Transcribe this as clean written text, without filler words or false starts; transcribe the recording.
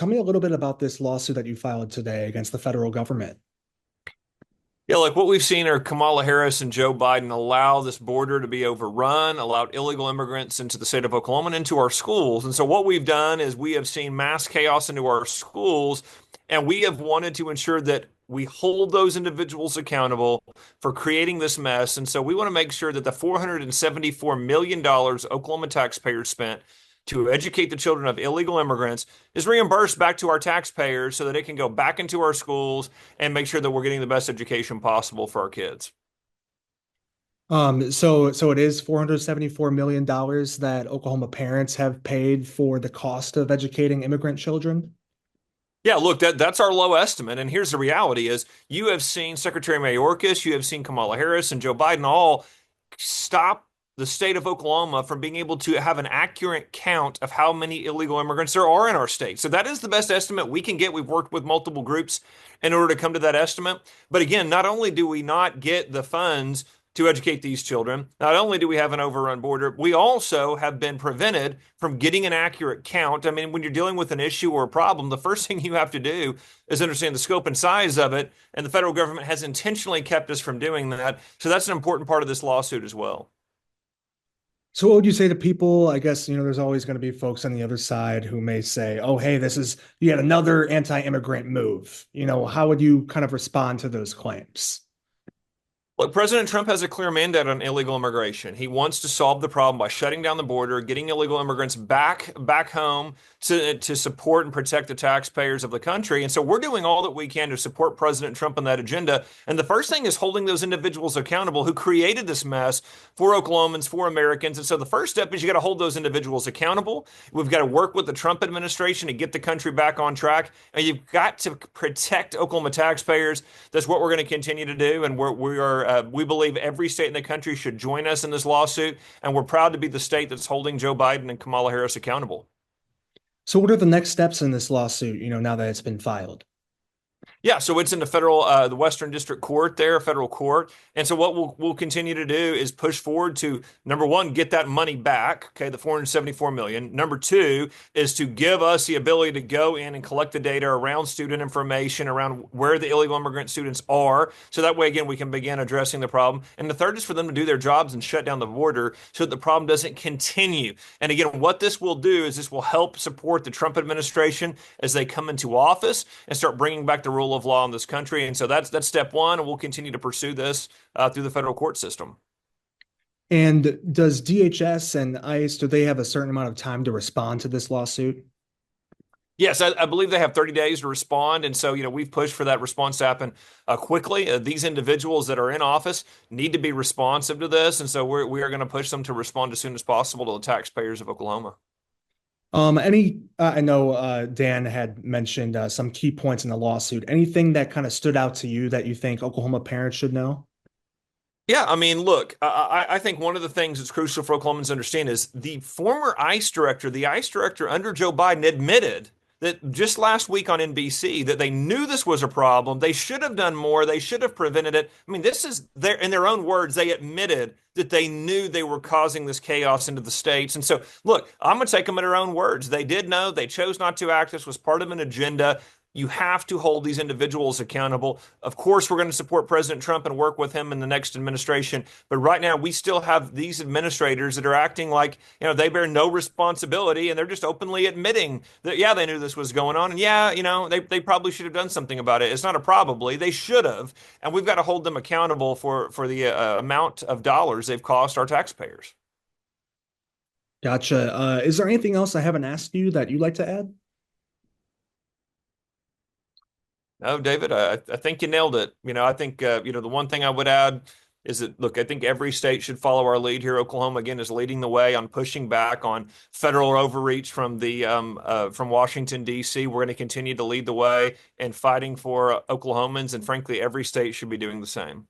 tell me a little bit about this lawsuit that you filed today against the federal government. Yeah, like what we've seen are Kamala Harris and Joe Biden allow this border to be overrun, allowed illegal immigrants into the state of Oklahoma and into our schools. And so what we've done is we have seen mass chaos into our schools, and we have wanted to ensure that we hold those individuals accountable for creating this mess. And so we want to make sure that the $474 million Oklahoma taxpayers spent to educate the children of illegal immigrants is reimbursed back to our taxpayers so that it can go back into our schools and make sure that we're getting the best education possible for our kids. So it is $474 million that Oklahoma parents have paid for the cost of educating immigrant children. Yeah, look, that's our low estimate. And here's the reality is you have seen Secretary Mayorkas, you have seen Kamala Harris and Joe Biden all stop the state of Oklahoma from being able to have an accurate count of how many illegal immigrants there are in our state. So that is the best estimate we can get. We've worked with multiple groups in order to come to that estimate. But again, not only do we not get the funds to educate these children, not only do we have an overrun border, we also have been prevented from getting an accurate count. I mean, when you're dealing with an issue or a problem, the first thing you have to do is understand the scope and size of it. And the federal government has intentionally kept us from doing that. So that's an important part of this lawsuit as well. So what would you say to people? I guess, there's always going to be folks on the other side who may say, oh, hey, this is yet another anti-immigrant move. How would you kind of respond to those claims? Look, President Trump has a clear mandate on illegal immigration. He wants to solve the problem by shutting down the border, getting illegal immigrants back home to support and protect the taxpayers of the country. And so we're doing all that we can to support President Trump on that agenda. And the first thing is holding those individuals accountable who created this mess for Oklahomans, for Americans. And so the first step is you got to hold those individuals accountable. We've got to work with the Trump administration to get the country back on track. And you've got to protect Oklahoma taxpayers. That's what we're going to continue to do. And we believe every state in the country should join us in this lawsuit, and we're proud to be the state that's holding Joe Biden and Kamala Harris accountable. So what are the next steps in this lawsuit, now that it's been filed? Yeah, so it's in the Western District Court there, federal court. And so what we'll continue to do is push forward to number one, get that money back, okay, the 474 million. Number two is to give us the ability to go in and collect the data around student information, around where the illegal immigrant students are. So that way, again, we can begin addressing the problem. And the third is for them to do their jobs and shut down the border so that the problem doesn't continue. And again, what this will do is this will help support the Trump administration as they come into office and start bringing back the rule of law in this country. And so that's step one, and we'll continue to pursue this through the federal court system. And does DHS and ICE, do they have a certain amount of time to respond to this lawsuit? Yes, I believe they have 30 days to respond. And so, we've pushed for that response to happen quickly. These individuals that are in office need to be responsive to this. And so we are going to push them to respond as soon as possible to the taxpayers of Oklahoma. I know Dan had mentioned some key points in the lawsuit. Anything that kind of stood out to you that you think Oklahoma parents should know? Yeah, I mean, look, I think one of the things that's crucial for Oklahomans to understand is the ICE director under Joe Biden admitted that just last week on NBC that they knew this was a problem. They should have done more. They should have prevented it. I mean, this is in their own words, they admitted that they knew they were causing this chaos into the states. And so, look, I'm going to take them at their own words. They did know. They chose not to act. This was part of an agenda. You have to hold these individuals accountable. Of course, we're going to support President Trump and work with him in the next administration. But right now, we still have these administrators that are acting like, they bear no responsibility, and they're just openly admitting that, yeah, they knew this was going on. And yeah, they probably should have done something about it. It's not a probably. They should have. And we've got to hold them accountable for the amount of dollars they've cost our taxpayers. Gotcha. Is there anything else I haven't asked you that you'd like to add? No, David, I think you nailed it. I think, the one thing I would add is that, look, I think every state should follow our lead here. Oklahoma, again, is leading the way on pushing back on federal overreach from Washington, D.C. We're going to continue to lead the way in fighting for Oklahomans, and frankly, every state should be doing the same.